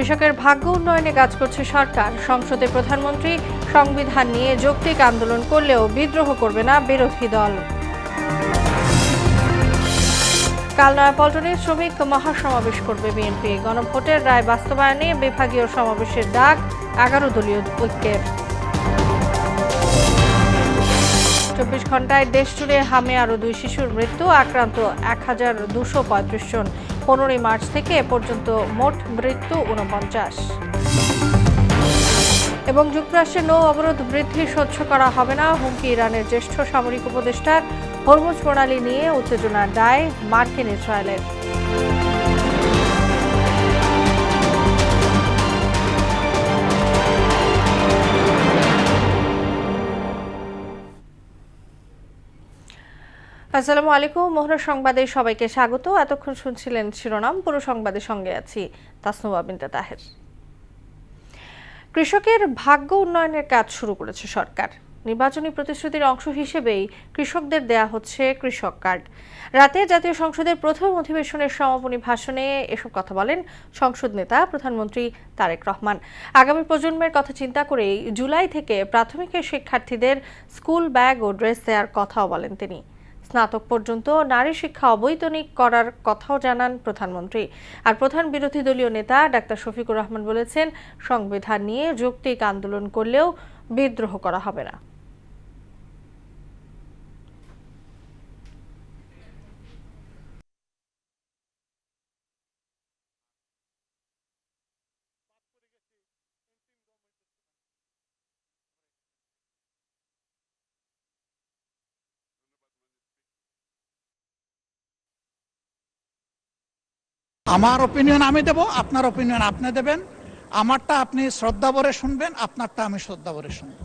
কৃষকের ভাগ্য উন্নয়নে কাজ করছে সরকার। সংসদে প্রধানমন্ত্রী সংবিধান নিয়ে যৌক্তিক আন্দোলন করলেও বিদ্রোহ করবে না বিরোধী দল। কাল নয়াপল্টনে শ্রমিক মহাসমাবেশ করবে বিএনপি। গণভোটের রায় বাস্তবায়নে বিভাগীয় সমাবেশের ডাক 11 দলীয় ঐক্যের। 24 ঘণ্টায় দেশ জুড়ে হামে আরও 2 শিশুর মৃত্যু, আক্রান্ত 1235 জন। 15 মার্চ থেকে এ পর্যন্ত মোট মৃত্যু 49। এবং যুক্তরাষ্ট্রের নৌ অবরোধ বৃদ্ধি সহ্য করা হবে না, হুমকি ইরানের জ্যেষ্ঠ সামরিক উপদেষ্টার। হরমুজ প্রণালী নিয়ে উত্তেজনার দায় মার্কিন ইসরায়েলের। আসসালামু আলাইকুম। মোহনা সংবাদে সবাইকে স্বাগত। এতক্ষণ শুনছিলেন শিরোনাম, পুরো সংবাদের সঙ্গে আছি তাসনুবা বিনতে তাহের। কৃষকের ভাগ্য উন্নয়নের কাজ শুরু করেছে সরকার। নির্বাচনী প্রতিশ্রুতির অংশ হিসেবেই কৃষকদের দেয়া হচ্ছে কৃষক কার্ড। রাতে জাতীয় সংসদের প্রথম অধিবেশনের সমাপনী ভাষণে এসব কথা বলেন সংসদ নেতা প্রধানমন্ত্রী তারেক রহমান। আগামী প্রজন্মের কথা চিন্তা করেই জুলাই থেকে প্রাথমিকের শিক্ষার্থীদের স্কুল ব্যাগ ও ড্রেস দেওয়ার কথাও বলেন তিনি। স্নাতক পর্যন্ত নারী শিক্ষা অবৈতনিক করার কথাও জানান প্রধানমন্ত্রী। আর প্রধান বিরোধী দলীয় নেতা ডাক্তার শফিকুর রহমান বলেছেন, সংবিধান নিয়ে যৌক্তিক আন্দোলন করলেও বিদ্রোহ করা হবে না। আমার অপিনিয়ন আমি দেব, আপনার অপিনিয়ন আপনি দেবেন। আমারটা আপনি শ্রদ্ধা ভরে শুনবেন, আপনারটা আমি শ্রদ্ধা ভরে শুনব।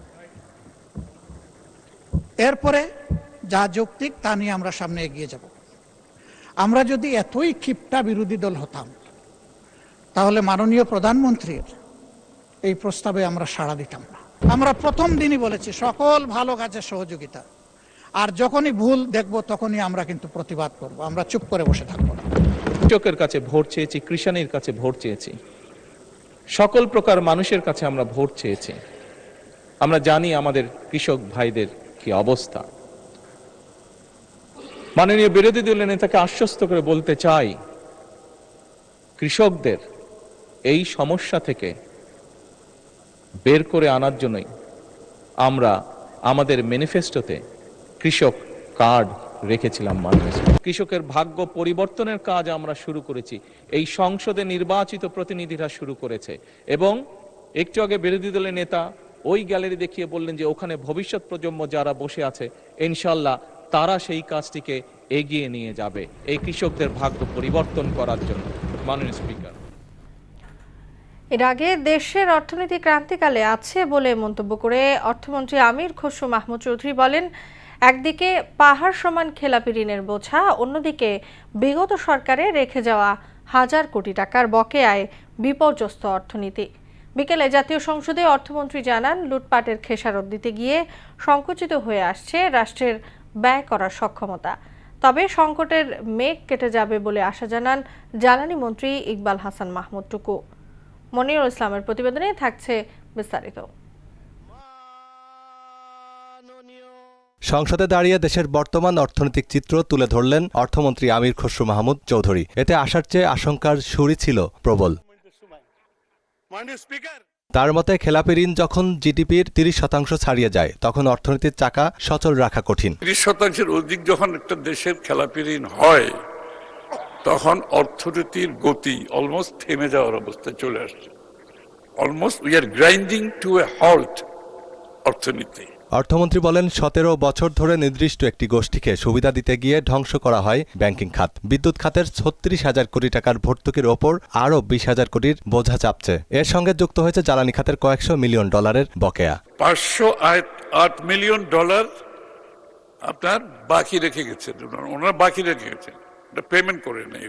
এরপরে যা যৌক্তিক তা নিয়ে আমরা সামনে এগিয়ে যাব। আমরা যদি এতই ক্ষিপ্তা বিরোধী দল হতাম, তাহলে মাননীয় প্রধানমন্ত্রীর এই প্রস্তাবে আমরা সাড়া দিতাম না। আমরা প্রথম দিনই বলেছি সকল ভালো কাজে সহযোগিতা, আর যখনই ভুল দেখব তখনই আমরা কিন্তু প্রতিবাদ করব, আমরা চুপ করে বসে থাকবো না। কৃষকের কাছে ভোট চেয়েছি, কৃষাণীর কাছে ভোট চেয়েছি, সকল প্রকার মানুষের কাছে আমরা ভোট চেয়েছি। আমরা জানি আমাদের কৃষক ভাইদের কি অবস্থা। মাননীয় বিরোধী দলের নেতাকে আশ্বস্ত করে বলতে চাই, কৃষকদের এই সমস্যা থেকে বের করে আনার জন্যই আমরা আমাদের ম্যানিফেস্টোতে কৃষক কার্ড রেখেছিলাম। কৃষকের ভাগ্য পরিবর্তনের কাজ আমরা শুরু করেছি, এই সংসদে নির্বাচিত প্রতিনিধিরা শুরু করেছে। এবং একটু আগে বিরোধী দলের নেতা ওই গ্যালারি দেখিয়ে বললেন যে ওখানে ভবিষ্যৎ প্রজন্ম যারা বসে আছে, ইনশাল্লাহ তারা সেই কাজটিকে এগিয়ে নিয়ে যাবে এই কৃষকদের ভাগ্য পরিবর্তন করার জন্য। মাননীয় স্পিকার, এর আগে দেশের অর্থনীতি ক্রান্তিকালে আছে বলে মন্তব্য করে অর্থমন্ত্রী আমির খসরু মাহমুদ চৌধুরী বলেন, একদিকে পাহাড় সমান খেলাপি ঋণের বোঝা, অন্যদিকে বিগত সরকারে রেখে যাওয়া হাজার কোটি টাকার বকেয়ায় বিপর্যস্ত অর্থনীতি। বিকেলে জাতীয় সংসদে অর্থমন্ত্রী জানান, লুটপাটের খেসারত দিতে গিয়ে সংকুচিত হয়ে আসছে রাষ্ট্রের ব্যয় করার সক্ষমতা। তবে সংকটের মেঘ কেটে যাবে বলে আশা জানান জ্বালানি মন্ত্রী ইকবাল হাসান মাহমুদ টুকু। মনিরুল ইসলামের প্রতিবেদনে থাকছে বিস্তারিত। সংসদে দাঁড়িয়ে দেশের বর্তমান অর্থনৈতিক চিত্র তুলে ধরলেন অর্থমন্ত্রী আমির খসরু মাহমুদ চৌধুরী। এতে আশার চেয়ে আশঙ্কার সুরই ছিল প্রবল। তার মতে, খেলাপি ঋণ যখন জিডিপির 30% ছাড়িয়ে যায়, তখন অর্থনীতির চাকা সচল রাখা কঠিন। 30% অধিক যখন একটা দেশের খেলাপি ঋণ হয়, তখন অর্থনীতির গতি অলমোস্ট থেমে যাওয়ার অবস্থায় চলে আসছে। Almost we are grinding to a halt অর্থনীতি। অর্থমন্ত্রী বলেন, 17 বছর ধরে নির্দিষ্ট একটি গোষ্ঠীকে সুবিধা দিতে গিয়ে ধ্বংস করা হয় ব্যাংকিং খাত। বিদ্যুৎ খাতের 36,000 কোটি টাকার ভর্তুকির ওপর আরও 20,000 কোটির বোঝা চাপছে। এর সঙ্গে যুক্ত হয়েছে জ্বালানি খাতের কয়েকশো মিলিয়ন ডলারের বকেয়া। 508 মিলিয়ন ডলার আপনার বাকি রেখে গেছেন, ওনারা বাকি রেখে গেছেন, পেমেন্ট করে নেই।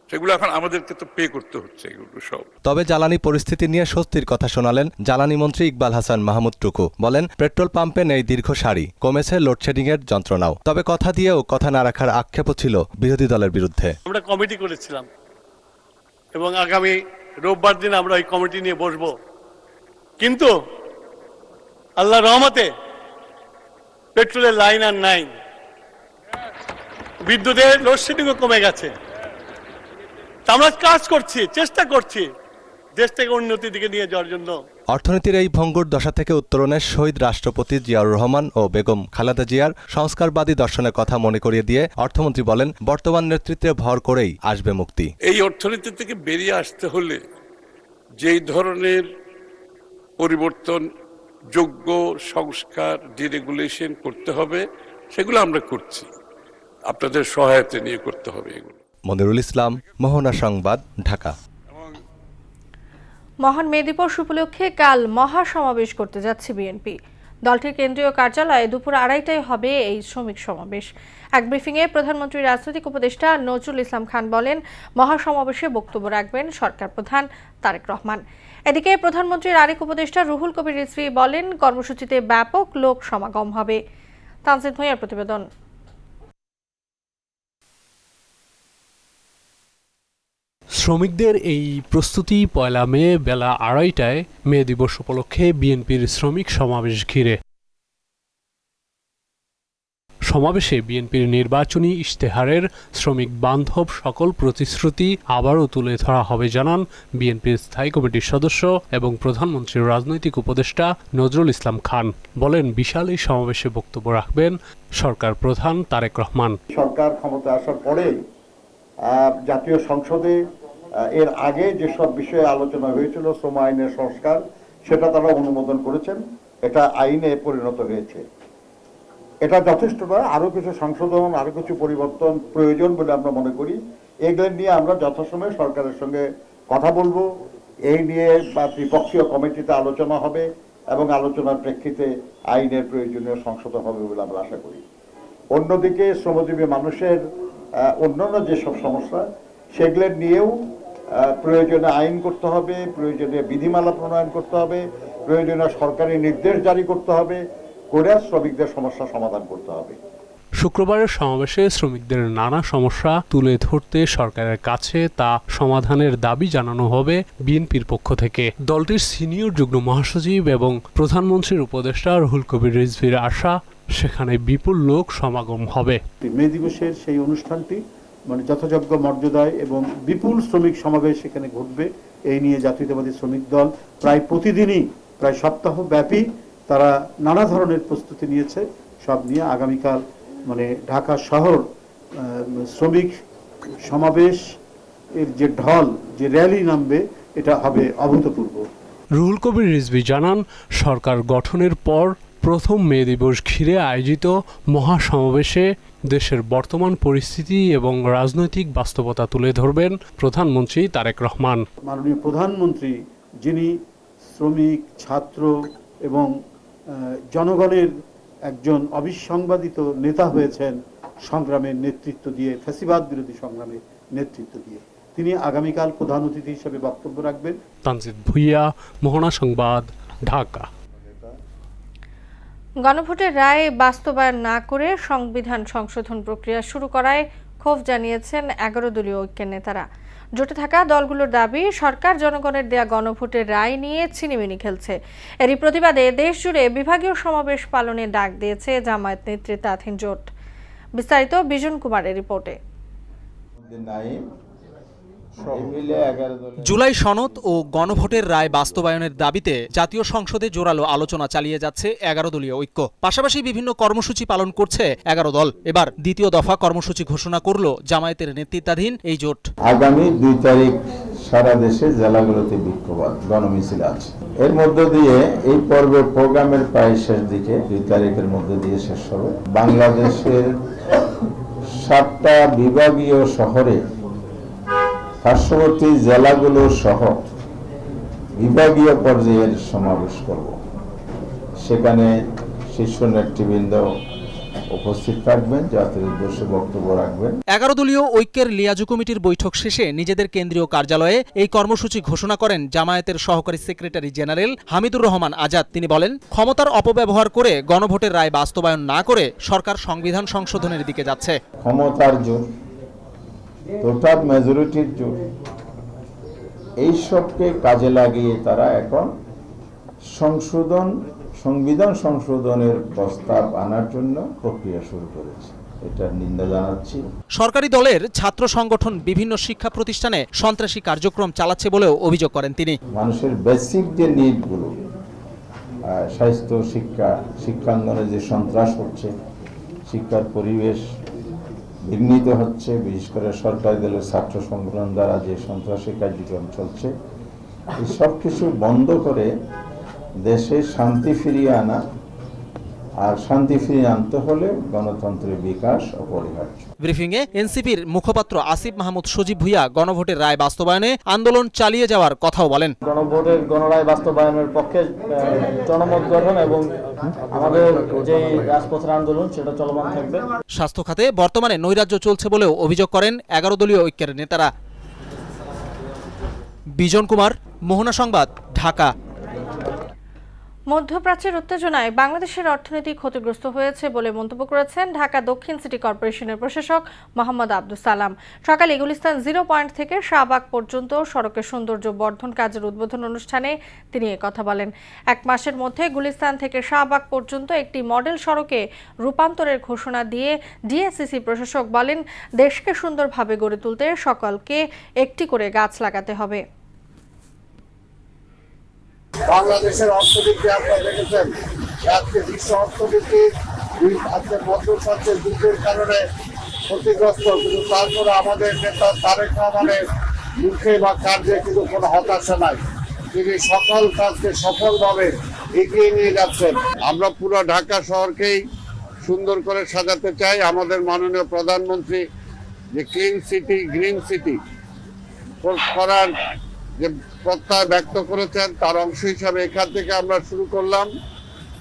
সেগুলো এখন আমাদেরকে তো পে করতে হচ্ছে এগুলো সব। তবে জ্বালানি পরিস্থিতি নিয়ে স্বস্তির কথা শোনালেন জ্বালানি মন্ত্রী ইকবাল হাসান মাহমুদ টুকু। বলেন, পেট্রোল পাম্পে নেই দীর্ঘ সারি, কমেছে লোডশেডিং এর যন্ত্রণাও। তবে কথা দিয়েও কথা না রাখার আক্ষেপও ছিল বিরোধী দলের বিরুদ্ধে। আমরা কমিটি করেছিলাম এবং আগামী রোববার দিন আমরা ওই কমিটি নিয়ে বসবো, কিন্তু আল্লাহ রহমতে পেট্রোলের লাইন আর নাই, বিদ্যুতের লোডশেডিংও কমে গেছে। তা আমরা কাজ করছি, চেষ্টা করছি দেশটাকে উন্নতির দিকে নিয়ে যাওয়ার জন্য। অর্থনীতির এই ভঙ্গুর দশা থেকে উত্তরণে শহীদ রাষ্ট্রপতি জিয়াউর রহমান ও বেগম খালেদা জিয়ার সংস্কারবাদী দর্শনের কথা মনে করিয়ে দিয়ে অর্থমন্ত্রী বলেন, বর্তমান নেতৃত্বে ভর করেই আসবে মুক্তি। এই অর্থনীতি থেকে বেরিয়ে আসতে হলে যেই ধরনের পরিবর্তন, যোগ্য সংস্কার, ডিরেগুলেশন করতে হবে, সেগুলো আমরা করছি, আপনাদের সহায়তা নিয়ে করতে হবে এগুলো। মনিরুল ইসলাম, মোহনা সংবাদ, ঢাকা। মহান মে দিবস উপলক্ষে কাল মহাসমাবেশ করতে যাচ্ছে বিএনপি। দলটির কেন্দ্রীয় কার্যালয়ে দুপুর 2:30টায় হবে এই শ্রমিক সমাবেশ। এক ব্রিফিংয়ে প্রধানমন্ত্রীর রাজনৈতিক উপদেষ্টা নজরুল ইসলাম খান বলেন, মহাসমাবেশে বক্তব্য রাখবেন সরকার প্রধান তারেক রহমান। এদিকে প্রধানমন্ত্রীর আরেক উপদেষ্টা রুহুল কবির রিজভী বলেন, কর্মসূচিতে ব্যাপক লোক সমাগম হবে। তানজিদ ভূঁইয়ার প্রতিবেদন। শ্রমিকদের এই প্রস্তুতি পয়লা মে বেলা 2:30টায় মে দিবস উপলক্ষে বিএনপির শ্রমিক সমাবেশ ঘিরে। সমাবেশে বিএনপির নির্বাচনী ইশতেহারের শ্রমিক বান্ধব সকল প্রতিশ্রুতি আবারও তুলে ধরা হবে জানান বিএনপির স্থায়ী কমিটির সদস্য এবং প্রধানমন্ত্রীর রাজনৈতিক উপদেষ্টা নজরুল ইসলাম খান। বলেন, বিশাল এই সমাবেশে বক্তব্য রাখবেন সরকার প্রধান তারেক রহমান। সরকার ক্ষমতা আসার পরে জাতীয় সংসদে এর আগে যেসব বিষয়ে আলোচনা হয়েছিল, শ্রম আইনের সংস্কার, সেটা তারা অনুমোদন করেছেন, এটা আইনে পরিণত হয়েছে। এটা যথেষ্ট নয়, আরো কিছু সংশোধন, আরো কিছু পরিবর্তন প্রয়োজন বলে আমরা মনে করি। এগুলো নিয়ে আমরা যথাসময়ে সরকারের সঙ্গে কথা বলবো, এই নিয়ে বা ত্রিপক্ষীয় কমিটিতে আলোচনা হবে এবং আলোচনার প্রেক্ষিতে আইনের প্রয়োজনীয় সংশোধন হবে বলে আমরা আশা করি। অন্যদিকে শ্রমজীবী মানুষের অন্যান্য যেসব সমস্যা, সেগুলো নিয়েও প্রয়োজনে আইন করতে হবে, প্রয়োজনীয় বিধিমালা প্রণয়ন করতে হবে, প্রয়োজনীয় সরকারি নির্দেশ জারি করতে হবে, করে শ্রমিকদের সমস্যা সমাধান করতে হবে। শুক্রবারের সমাবেশে শ্রমিকদের নানা সমস্যা তুলে ধরতে সরকারের কাছে তা সমাধানের দাবি জানানো হবে বিএনপির পক্ষ থেকে। দলটির সিনিয়র যুগ্ম মহাসচিব এবং প্রধানমন্ত্রীর উপদেষ্টা রুহুল কবির রিজভীর আশা, সেখানে বিপুল লোক সমাগম হবে। মে দিবসের সেই অনুষ্ঠানটি যথাযোগ্য মর্যাদায় এবং বিপুল শ্রমিক সমাবেশ সেখানে ঘটবে, এই নিয়ে জাতীয়তাবাদী শ্রমিক দল প্রায় প্রতিদিনই, প্রায় সপ্তাহ ব্যাপী তারা নানা ধরনের প্রস্তুতি নিয়েছে। সব নিয়ে আগামীকাল ঢাকা শহর শ্রমিক সমাবেশ এর যে ঢল, যে র্যালি নামবে, এটা হবে অভূতপূর্ব। রুহুল কবির রিজভী জানান, সরকার গঠনের পর প্রথম মে দিবস ঘিরে আয়োজিত মহাসমাবেশে দেশের বর্তমান পরিস্থিতি এবং রাজনৈতিক বাস্তবতা তুলে ধরবেন প্রধানমন্ত্রী তারেক রহমান। মাননীয় প্রধানমন্ত্রী, যিনি শ্রমিক, ছাত্র এবং জনগণের একজন অবিসংবাদিত নেতা হয়েছেন সংগ্রামের নেতৃত্ব দিয়ে, ফ্যাসিবাদ বিরোধী সংগ্রামের নেতৃত্ব দিয়ে, তিনি আগামীকাল প্রধান অতিথি হিসেবে বক্তব্য রাখবেন। তানজিদ ভূঁইয়া, মোহনা সংবাদ, ঢাকা। গণভোটের রায় বাস্তবায়ন না করে সংবিধান সংশোধন প্রক্রিয়া শুরু করায় ক্ষোভ জানিয়েছেন 11 দলীয় ঐক্যের নেতারা। জোটে থাকা দলগুলোর দাবি, সরকার জনগণের দেয়া গণভোটের রায় নিয়ে ছিনিমিনি খেলছে। এরই প্রতিবাদে দেশ জুড়ে বিভাগীয় সমাবেশ পালনের ডাক দিয়েছে জামায়াত নেতৃত্বাধীন জোট। বিস্তারিত বিজন কুমারের রিপোর্টে। জুলাই সনদ ও গণভোটের রায় বাস্তবায়নের দাবিতে জাতীয় সংসদে জোরালো আলোচনা চালিয়ে যাচ্ছে 11 দলীয় ঐক্য। পাশাপাশি বিভিন্ন কর্মসূচি পালন করছে 11 দল। এবার দ্বিতীয় দফা কর্মসূচি ঘোষণা করল জামায়াতের নেতৃত্বাধীন এই জোট। আগামী 2 তারিখ সারা দেশে জেলাগুলোতে বিক্ষোভ গণমিছিল আছে। এর মধ্য দিয়ে এই পর্বের প্রোগ্রামের প্রায় শেষ দিকে, 2 তারিখের মধ্যে দিয়ে শেষ হবে। বাংলাদেশের 7টা বিভাগীয় শহরে পার্শ্ববর্তী জেলাগুলো সহ বিভাগীয় পর্যায়ের সমাবেশ করব। সেখানে শীর্ষ নেতৃবৃন্দ উপস্থিত থাকবেন, জাতির উদ্দেশ্যে বক্তব্য রাখবেন। 11 দলীয় ঐক্যের লিয়াজু কমিটির বৈঠক শেষে নিজেদের কেন্দ্রীয় কার্যালয়ে এই কর্মসূচি ঘোষণা করেন জামায়াতের সহকারী সেক্রেটারি জেনারেল হামিদুর রহমান আজাদ। তিনি বলেন, ক্ষমতার অপব্যবহার করে গণভোটের রায় বাস্তবায়ন না করে সরকার সংবিধান সংশোধনের দিকে যাচ্ছে। ক্ষমতার জোর, টোটাল মেজরিটির জোর, এইসবকে কাজে লাগিয়ে তারা এখন সংবিধান সংশোধনের প্রস্তাব আনার জন্য প্রক্রিয়া শুরু করেছে। এটার নিন্দা জানাচ্ছি। সরকারি দলের ছাত্র সংগঠন বিভিন্ন শিক্ষা প্রতিষ্ঠানে সন্ত্রাসী কার্যক্রম চালাচ্ছে বলেও অভিযোগ করেন তিনি। মানুষের বেসিক যে নিডগুলো, স্বাস্থ্য, শিক্ষাঙ্গনে যে সন্ত্রাস হচ্ছে, শিক্ষার পরিবেশ বিঘ্নিত হচ্ছে, বিশেষ করে সরকারি দলের ছাত্র সংগঠন দ্বারা যে সন্ত্রাসী কার্যক্রম চলছে, এই সব কিছু বন্ধ করে দেশে শান্তি ফিরিয়ে আনা, আর শান্তি ফিরিয়ে আনতে হলে গণতন্ত্রের বিকাশ অপরিহার্য। ব্রিফিংয়ে এনসিপির মুখপাত্র আসিফ মাহমুদ সজীব ভুইয়া গণভোটের রায় বাস্তবায়নে আন্দোলন চালিয়ে যাওয়ার কথাও বলেন। গণরায় বাস্তবায়নের পক্ষে জনমত গঠন এবং আমাদের যে রাজপথের আন্দোলন সেটা চলমান থাকবে। স্বাস্থ্য খাতে বর্তমানে নৈরাজ্য চলছে বলেও অভিযোগ করেন 11 দলীয় ঐক্যের নেতারা। বিজন কুমার, মোহনা সংবাদ, ঢাকা। মধ্যপ্রাচ্যের উত্তেজনায় বাংলাদেশের অর্থনীতি ক্ষতিগ্রস্ত হয়েছে বলে মন্তব্য করেছেন ঢাকা দক্ষিণ সিটি কর্পোরেশনের প্রশাসক মোহাম্মদ আব্দুস সালাম। সকালে গুলিস্তান 0 পয়েন্ট থেকে শাহবাগ পর্যন্ত সড়কের সৌন্দর্য বর্ধন কাজের উদ্বোধন অনুষ্ঠানে তিনি কথা বলেন। 1 মাসের মধ্যে গুলিস্তান থেকে শাহবাগ পর্যন্ত একটি মডেল সড়কে রূপান্তরের ঘোষণা দিয়ে ডিএসসিসি প্রশাসক বলেন, দেশকে সুন্দরভাবে গড়ে তুলতে সকলকে একটি করে গাছ লাগাতে হবে। বাংলাদেশের অর্থনীতি আপনারা দেখেছেন, আজকে বিশ্ব অর্থনীতি আজকে মধ্যপ্রাচ্যের যুদ্ধের কারণে ক্ষতিগ্রস্ত, কিন্তু তারপরে আমাদের নেতা তারেক রহমানের মুখে বা কার্যে কিন্তু কোনো হতাশা নাই। তিনি সকল কাজকে সফলভাবে এগিয়ে নিয়ে যাচ্ছেন। আমরা পুরো ঢাকা শহরকেই সুন্দর করে সাজাতে চাই। আমাদের মাননীয় প্রধানমন্ত্রী যে ক্লিন সিটি গ্রিন সিটি করার যে প্রত্যয় ব্যক্ত করেছেন, তার অংশ হিসাবে এখান থেকে আমরা শুরু করলাম।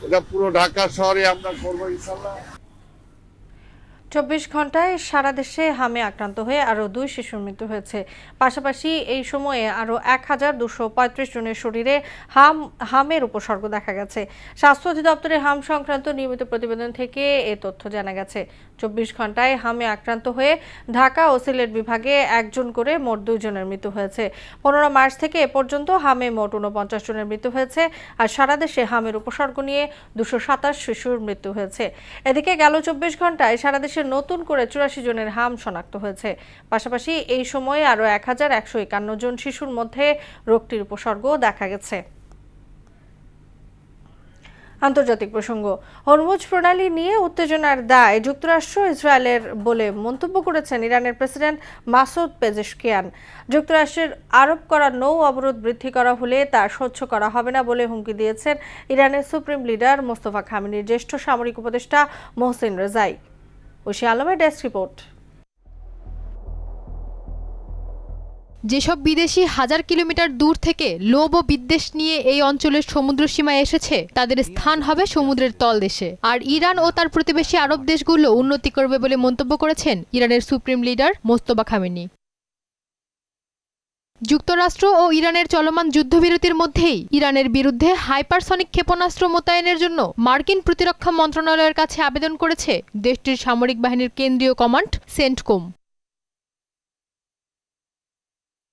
এটা পুরো ঢাকা শহরে আমরা করবো ইনশাআল্লাহ। 24 ঘন্টায় সারা দেশে হামে আক্রান্ত হয়ে আরও 2 শিশুর মৃত্যু হয়েছে। পাশাপাশি এই সময়ে আরও 1235 জনের শরীরে হামের উপসর্গ দেখা গেছে। স্বাস্থ্য অধিদপ্তরের হাম সংক্রান্ত নিয়মিত প্রতিবেদন থেকে এ তথ্য জানা গেছে। 24 ঘন্টায় হামে আক্রান্ত হয়ে ঢাকা ও সিলেট বিভাগে 1 জন করে মোট 2 জনের মৃত্যু হয়েছে। 15 মার্চ থেকে এ পর্যন্ত হামে মোট 49 জনের মৃত্যু হয়েছে। আর সারা দেশে হামের উপসর্গ নিয়ে 227 শিশুর মৃত্যু হয়েছে। এদিকে গেল 24 ঘন্টায় সারা দেশে নতুন করে 84 জনের হাম শনাক্ত হয়েছে। পাশাপাশি এই সময়ে আরও 1151 জন শিশুর মধ্যে রোগটির উপসর্গ দেখা গেছে। আন্তর্জাতিক প্রসঙ্গ, হরমুজ প্রণালী নিয়ে উত্তেজনার দায় যুক্তরাষ্ট্র ইসরায়েলের বলে মন্তব্য করেছেন ইরানের প্রেসিডেন্ট মাসুদ পেজেশকিয়ান। যুক্তরাষ্ট্রের আরোপ করা নৌ অবরোধ বৃদ্ধি করা হলে তা সহ্য করা হবে না বলে হুমকি দিয়েছেন ইরানের সুপ্রিম লিডার মোস্তফা খামেনির জ্যেষ্ঠ সামরিক উপদেষ্টা মোহসেন রেজাই। ঐশী আলমের ডেস্ক রিপোর্ট। যেসব বিদেশি হাজার কিলোমিটার দূর থেকে লোভ ও বিদ্বেষ নিয়ে এই অঞ্চলের সমুদ্র সীমায় এসেছে, তাদের স্থান হবে সমুদ্রের তলদেশে। আর ইরান ও তার প্রতিবেশী আরব দেশগুলো উন্নতি করবে বলে মন্তব্য করেছেন ইরানের সুপ্রিম লিডার মোস্তফা খামেনি। যুক্তরাষ্ট্র ও ইরানের চলমান যুদ্ধবিরতির মধ্যেই ইরানের বিরুদ্ধে হাইপারসনিক ক্ষেপণাস্ত্র মোতায়েনের জন্য মার্কিন প্রতিরক্ষা মন্ত্রণালয়ের কাছে আবেদন করেছে দেশটির সামরিক বাহিনীর কেন্দ্রীয় কমান্ড সেন্টকম।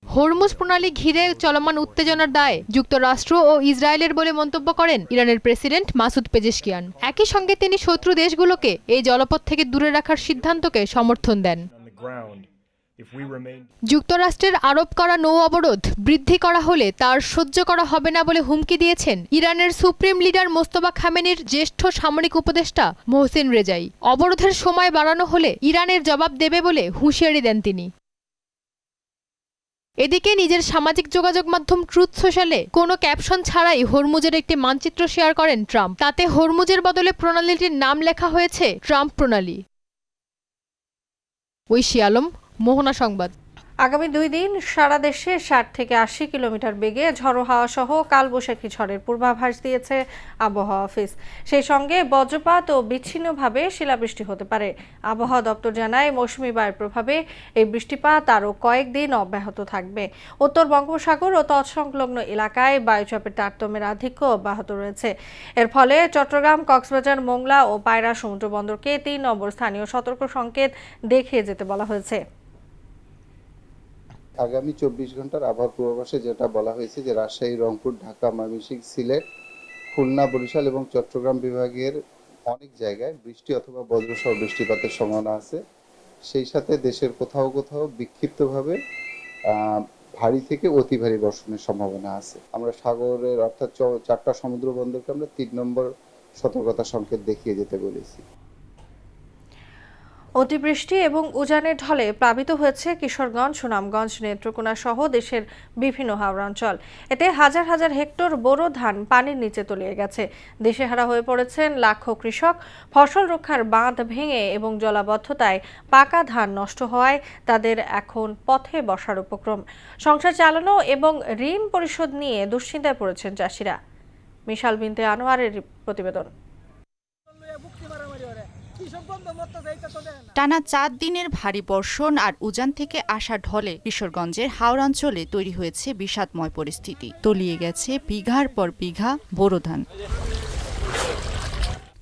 হরমুজ প্রণালী ঘিরে চলমান উত্তেজনার দায় যুক্তরাষ্ট্র ও ইসরায়েলের বলে মন্তব্য করেন ইরানের প্রেসিডেন্ট মাসুদ পেজেশকিয়ান। একই সঙ্গে তিনি শত্রু দেশগুলোকে এই জলপথ থেকে দূরে রাখার সিদ্ধান্তকে সমর্থন দেন। যুক্তরাষ্ট্রের আরোপ করা নৌ অবরোধ বৃদ্ধি করা হলে তার সহ্য করা হবে না বলে হুমকি দিয়েছেন ইরানের সুপ্রিম লিডার মোস্তফা খামেনির জ্যেষ্ঠ সামরিক উপদেষ্টা মোহসেন রেজাই। অবরোধের সময় বাড়ানো হলে ইরানের জবাব দেবে বলে হুঁশিয়ারি দেন তিনি। এদিকে নিজের সামাজিক যোগাযোগ মাধ্যম ট্রুথ সোশ্যালে কোনো ক্যাপশন ছাড়াই হরমুজের একটি মানচিত্র শেয়ার করেন ট্রাম্প। তাতে হরমুজের বদলে প্রণালীটির নাম লেখা হয়েছে ট্রাম্প প্রণালী। ঐশী আলম, মোহনা সংবাদ। আগামী 2 দিন সারা দেশে 60 থেকে 80 কিলোমিটার বেগে ঝড়ো হাওয়া সহ কালবৈশাখী ঝড়ের পূর্বাভাস দিয়েছে আবহাওয়া অফিস। সেই সঙ্গে বজ্রপাত ও বিচ্ছিন্নভাবে শিলাবৃষ্টি হতে পারে। আবহাওয়া দপ্তর জানায়, মৌসুমী বায়ুর প্রভাবে এই বৃষ্টিপাত আরও কয়েকদিন অব্যাহত থাকবে। উত্তর বঙ্গোপসাগর ও তৎসংলগ্ন এলাকায় বায়ুচাপের তারতম্যের আধিক্য অব্যাহত রয়েছে। এর ফলে চট্টগ্রাম, কক্সবাজার, মোংলা ও পায়রা সমুদ্র বন্দরকে 3 নম্বর স্থানীয় সতর্ক সংকেত দেখিয়ে যেতে বলা হয়েছে। আগামী 24 ঘন্টার আবহাওয়ার পূর্বাভাসে যেটা বলা হয়েছে যে রাজশাহী, রংপুর, ঢাকা, ময়মনসিংহ, সিলেট, খুলনা, বরিশাল এবং চট্টগ্রাম বিভাগের অনেক জায়গায় বৃষ্টি অথবা বজ্রসহ বৃষ্টিপাতের সম্ভাবনা আছে। সেই সাথে দেশের কোথাও কোথাও বিক্ষিপ্তভাবে ভারী থেকে অতি ভারী বর্ষণের সম্ভাবনা আছে। আমরা সাগরের অর্থাৎ 4টা সমুদ্র বন্দরকে আমরা 3 নম্বর সতর্কতা সংকেত দেখিয়ে যেতে বলেছি। অতিবৃষ্টি এবং উজানের ঢলে প্লাবিত হয়েছে কিশোরগঞ্জ, সুনামগঞ্জ, নেত্রকোনা সহ দেশের বিভিন্ন হাওড়াঞ্চল। এতে হাজার হাজার হেক্টর বোরো ধান পানির নিচে তলিয়ে গেছে। দিশেহারা হয়ে পড়েছেন লাখো কৃষক। ফসল রক্ষার বাঁধ ভেঙে এবং জলাবদ্ধতায় পাকা ধান নষ্ট হওয়ায় তাদের এখন পথে বসার উপক্রম। সংসার চালানো এবং ঋণ পরিশোধ নিয়ে দুশ্চিন্তায় পড়েছেন চাষিরা। মিশাল বিনতে আনোয়ারের প্রতিবেদন। টানা 4 দিনের ভারী বর্ষণ আর উজান থেকে আসা ঢলে কিশোরগঞ্জের হাওড়াঞ্চলে তৈরি হয়েছে বিষাদময় পরিস্থিতি। তলিয়ে গেছে বিঘার পর বিঘা বোরো ধান।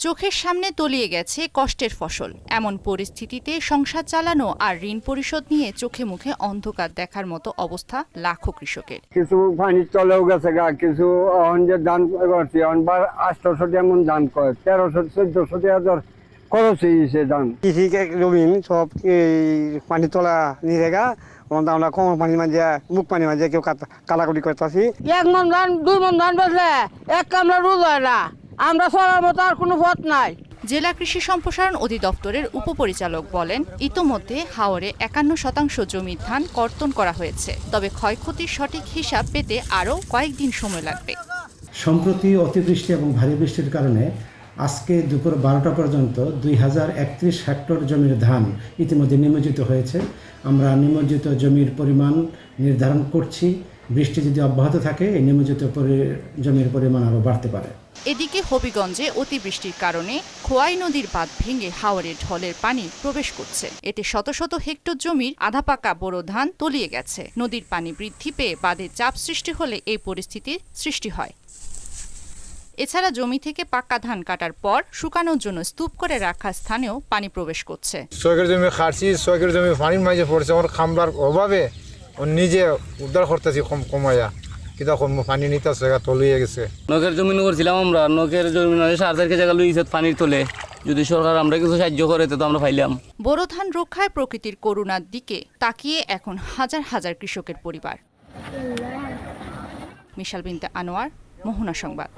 চোখের সামনে তলিয়ে গেছে কষ্টের ফসল। এমন পরিস্থিতিতে সংসার চালানো আর ঋণ পরিশোধ নিয়ে চোখে মুখে অন্ধকার দেখার মতো অবস্থা লাখো কৃষকের। কিছু পানি চলেও গেছে গা, কিছু ধান করছি 800 যেমন ধান করে 1300-1400 টাকা খরচ হয়েছে ধান। কৃষি জমিন সব পানি তোলা নিয়ে গা, আমরা কম পানি মাঝে মুখ পানি মাঝে কেউ কালাকুটি করতেছি। 1 মন ধান 2 মন ধান বেচলে 1 কামলা রোজ হয় না, আমরা চলার মতো আর কোনো পথ নাই। জেলা কৃষি সম্প্রসারণ অধিদপ্তরের উপপরিচালক বলেন, ইতোমধ্যে হাওরে 51% জমির ধান কর্তন করা হয়েছে। তবে ক্ষয়ক্ষতির সঠিক হিসাব পেতে আরও কয়েকদিন সময় লাগবে। সম্প্রতি অতিবৃষ্টি এবং ভারী বৃষ্টির কারণে আজকে দুপুর 12টা পর্যন্ত 2031 হেক্টর জমির ধান ইতিমধ্যে নিমজ্জিত হয়েছে। আমরা নিমজ্জিত জমির পরিমাণ নির্ধারণ করছি। বৃষ্টি যদি অব্যাহত থাকে এই নিমজ্জিত জমির পরিমাণ আরও বাড়তে পারে। এদিকে হবিগঞ্জে অতিবৃষ্টির কারণে খোয়াই নদীর বাঁধ ভেঙে হাওরে ঢলের পানি প্রবেশ করছে। এতে শত শত হেক্টর জমির আধা পাকা বোরো ধান তলিয়ে গেছে। নদীর পানি বৃদ্ধি পেয়ে বাঁধে চাপ সৃষ্টি হলে এই পরিস্থিতির সৃষ্টি হয়। এছাড়া জমি থেকে পাকা ধান কাটার পর শুকানোর জন্য স্তূপ করে রাখা স্থানেও পানি প্রবেশ করছে। 6 একর জমি খাচ্ছি, 6 একর জমি পানির মাঝে পড়ছে। আমার খামলার অভাবে নিজে উদ্ধার করতেছি কমাইয়া, কিন্তু পানি নিতে তলিয়ে গেছে। নখের জমি করছিলাম আমরা, নখের জমি 4 জায়গা লইছে পানির তোলে। যদি সরকার আমরা কিছু সাহায্য করে তো আমরা পাইলাম। বোরো ধান রক্ষায় প্রকৃতির করুণার দিকে তাকিয়ে এখন হাজার হাজার কৃষকের পরিবার। মিশাল বিনতে আনোয়ার, মোহনা সংবাদ।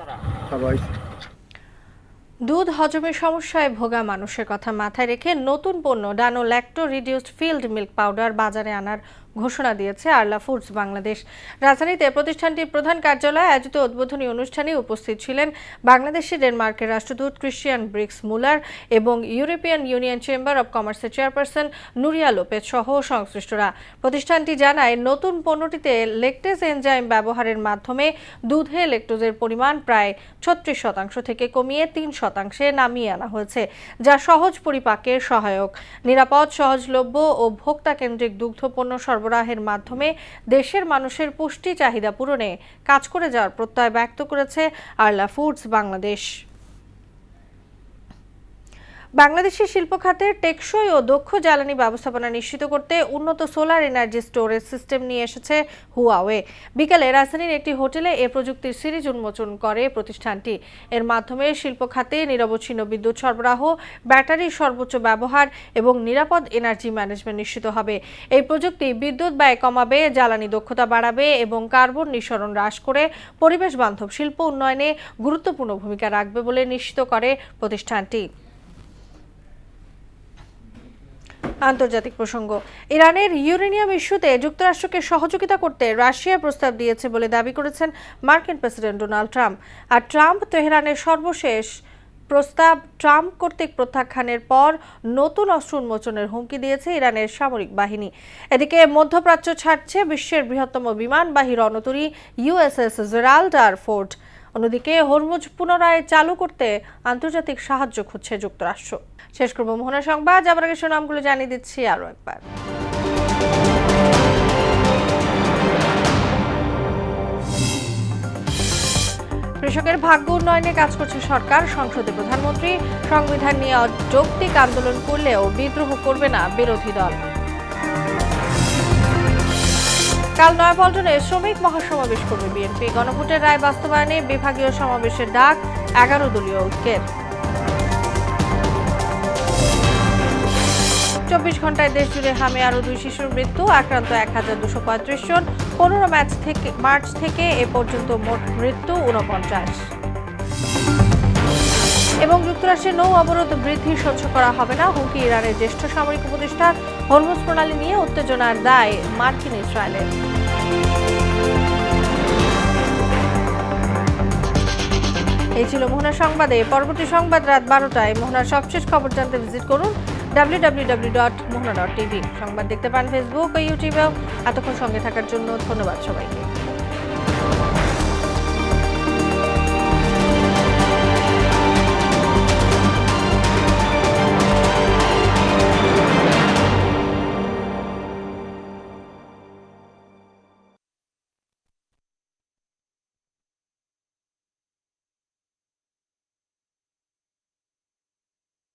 দুধ হজমের সমস্যায় ভোগা মানুষের কথা মাথায় রেখে নতুন পণ্য Dano lacto reduced filled milk powder বাজারে আনার ঘোষণা দিয়েছে আরলা ফুডস বাংলাদেশ। রাজধানীতে প্রতিষ্ঠানটির প্রধান কার্যালয়ে আয়োজিত উদ্বোধনী অনুষ্ঠানে উপস্থিত ছিলেন বাংলাদেশি ডেনমার্কের রাষ্ট্রদূত ক্রিশ্চিয়ান ব্রিক্স মুলার এবং ইউরোপিয়ান ইউনিয়ন চেম্বার অব কমার্সের চেয়ারপারসন নুরিয়া লোপেজ সহ সংশ্লিষ্টরা। প্রতিষ্ঠানটি জানায়, নতুন পণ্যটিতে লেকটেজ এনজাইম ব্যবহারের মাধ্যমে দুধে ল্যাকটোজের পরিমাণ প্রায় 36% থেকে কমিয়ে 3% নামিয়ে আনা হয়েছে, যা সহজ পরিপাকের সহায়ক। নিরাপদ, সহজলভ্য ও ভোক্তা কেন্দ্রিক দুগ্ধ পণ্য সরবরাহের মাধ্যমে দেশের মানুষের পুষ্টি চাহিদা পূরণে কাজ করে যাওয়ার প্রত্যয় ব্যক্ত করেছে আরলা ফুডস বাংলাদেশ। বাংলাদেশের শিল্প খাতের টেকসই ও দক্ষ জ্বালানি ব্যবস্থাপনা নিশ্চিত করতে উন্নত সোলার এনার্জি স্টোরেজ সিস্টেম নিয়ে এসেছে হুয়াওয়ে। বিকালে রাজধানীর একটি হোটেলে এ প্রযুক্তির সিরিজ উন্মোচন করে প্রতিষ্ঠানটি। এর মাধ্যমে শিল্প খাতে নিরবচ্ছিন্ন বিদ্যুৎ সরবরাহ, ব্যাটারির সর্বোচ্চ ব্যবহার এবং নিরাপদ এনার্জি ম্যানেজমেন্ট নিশ্চিত হবে। এই প্রযুক্তি বিদ্যুৎ ব্যয় কমাবে, জ্বালানি দক্ষতা বাড়াবে এবং কার্বন নিঃসরণ হ্রাস করে পরিবেশ বান্ধব শিল্প উন্নয়নে গুরুত্বপূর্ণ ভূমিকা রাখবে বলে নিশ্চিত করে প্রতিষ্ঠানটি। আন্তর্জাতিক প্রসঙ্গ। ইরানের ইউরেনিয়াম ইস্যুতে যুক্তরাষ্ট্রকে সহযোগিতা করতে রাশিয়া প্রস্তাব দিয়েছে বলে দাবি করেছেন মার্কিন প্রেসিডেন্ট ডোনাল্ড ট্রাম্প। আর ট্রাম্প তেহরানের সর্বশেষ প্রস্তাব ট্রাম্প কর্তৃক প্রত্যাখ্যানের পর নতুন অস্ত্র উন্মোচনের হুমকি দিয়েছে ইরানের সামরিক বাহিনী। এদিকে মধ্যপ্রাচ্য ছাড়ছে বিশ্বের বৃহত্তম বিমানবাহী রণতরী ইউএসএস জেরাল্ড আর ফোর্ড। অন্যদিকে হরমুজ পুনরায় চালু করতে আন্তর্জাতিক সাহায্য খুঁজছে যুক্তরাষ্ট্র। শেষ করব মোহনা সংবাদ। যাবার আগে নামগুলো জানিয়ে দিচ্ছি আরও একবার। কৃষকের ভাগ্য উন্নয়নে কাজ করছে সরকার, সংসদে প্রধানমন্ত্রী। সংবিধান নিয়ে যৌক্তিক আন্দোলন করলেও বিদ্রোহ করবে না বিরোধী দল। কাল নয়াপল্টনে শ্রমিক মহাসমাবেশ করবে বিএনপি। গণভোটের রায় বাস্তবায়নে বিভাগীয় সমাবেশের ডাক 11 দলীয় ঐক্যের। 24 ঘন্টায় দেশ জুড়ে হামে আরও 2 শিশুর মৃত্যু, আক্রান্ত 1235 জন। 15 মার্চ থেকে এ পর্যন্ত মোট মৃত্যু 49। এবং যুক্তরাষ্ট্রের নৌ অবরোধ বৃদ্ধি সহ্য করা হবে না, হুমকি ইরানের জ্যেষ্ঠ সামরিক উপদেষ্টা। হরমুজ প্রণালী নিয়ে উত্তেজনার দায় মার্কিন ইসরায়েলের। এই ছিল মোহনা সংবাদে। পরবর্তী সংবাদ রাত 12টায়। মোহনার সবশেষ খবর জানতে ভিজিট করুন www.mohana.tv। সংবাদ দেখতে পান ফেসবুক ও ইউটিউবেও। এতক্ষণ সঙ্গে থাকার জন্য ধন্যবাদ সবাইকে।